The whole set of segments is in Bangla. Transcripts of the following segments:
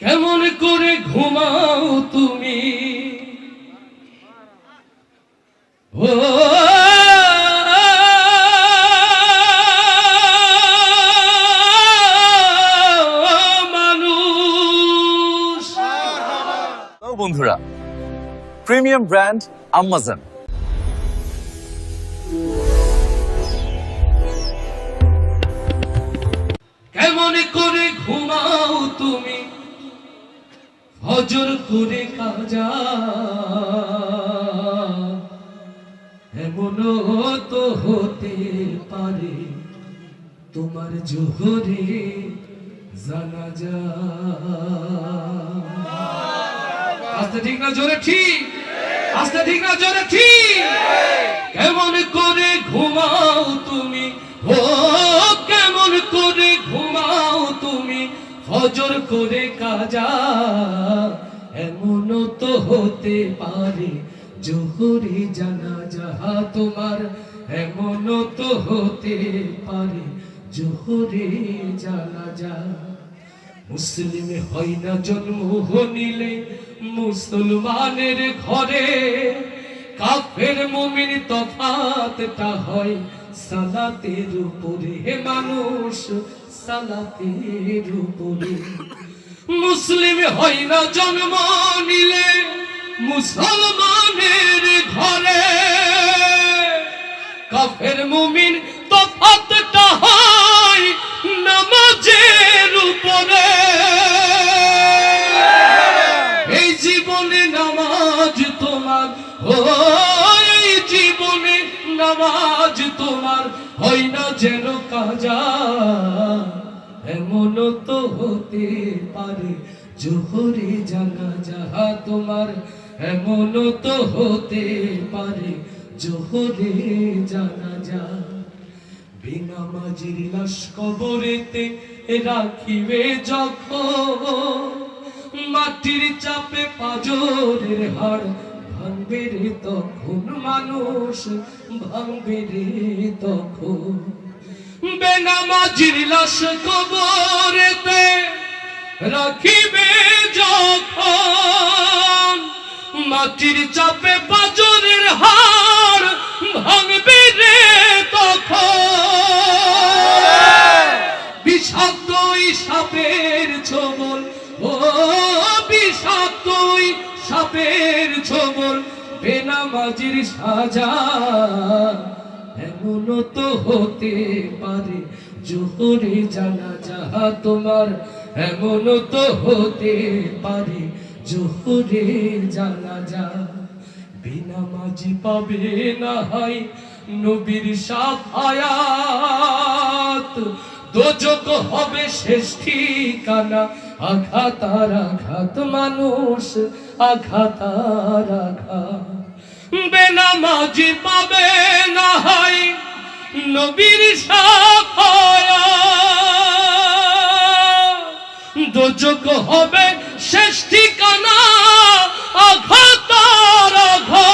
কেমন করে ঘুমাও তুমি ও মানুষ। বন্ধুরা, প্রিমিয়াম ব্র্যান্ড আমাজন কেমন করে ঘুমাও তুমি ফজর করে কাজা, এমনও তো হতে পারে তোমার জোহরে জানাজা। আস্তে ঠিক না জোরে ঠিক, আস্তে ঠিক না জোরে ঠিক। কেমন করে ঘুমাও তুমি ও কেমন করে ঘুমাও তুমি ফজর করে কাজা, এমনও তো হতে পারে জোহরে জানাজা তোমার, এমনও তো হতে পারে জোহরে জানাজা। মুসলিম হয় না জন্ম নিলে মুসলমানের ঘরে, কাফের মুমিন তফাতটা হয় সালাতের উপরে। হে মানুষ সালাতের উপরে। মুসলিম হয় না জন্ম নিলে মুসলমানের ঘরে, কাফের মুমিন তফাতটা হয় নামাজের উপরে। এই জীবনে নামাজ তোমার ও এই জীবনে নামাজ তোমার হয় না যেন কাজা, এমনও তো হতে পারে জোহরে জানাজা তোমার, এমনও তো হতে পারে জোহরে জানাজা। বেনামাজির লাশ কবরেতে রাখিবে যখন, মাটির চাপে পাজরের হাড় ভাঙবে রে তখন, মানুষ ভাঙবে রে তখন। বেনামাজির লাশ কবরেতে রাখিবে যখন, মাটির চাপে পাজরের হাড় ভাঙবে রে তখন। বিষাক্ত সাপের ছোবল ও বিষাক্ত সাপের ছোবল বেনামাজির সাজা, এমনও তো হতে পারে জোহরে জানাজা তোমার, এমনও তো হতে পারে জোহরে জানাজা। বেনামাজি পাবে না হয় নবীর শাফায়াত, দোজখ হবে শেষ ঠিকানা আঘাত আর আঘাত, মানুষ আঘাত আর আঘাত। বেনামাজি পাবে না হয় নবীর শাফায়াত, দোজখ হবে শেষ ঠিকানা আঘাত আর আঘাত।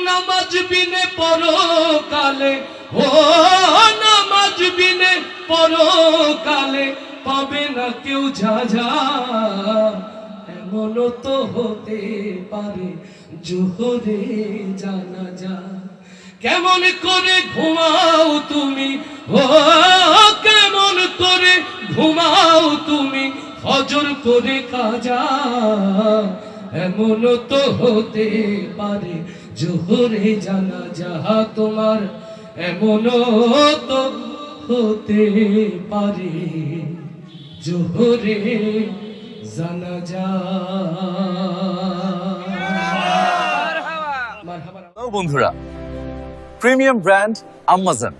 নামাজ বিনে পরকালে ও নামাজ বিনে পরকালে পাবে না কেউ যা, এমনও তো হতে পারে জোহরে জানাজা। কেমন করে ঘুমাও তুমি ও কেমন করে ঘুমাও তুমি ফজর করে কাজা, এমনও তো হতে পারে জোহরে জানাজা তোমার, এমনও তো হতে পারে জোহরে জানাজা। বন্ধুরা, প্রিমিয়াম ব্র্যান্ড আমাজন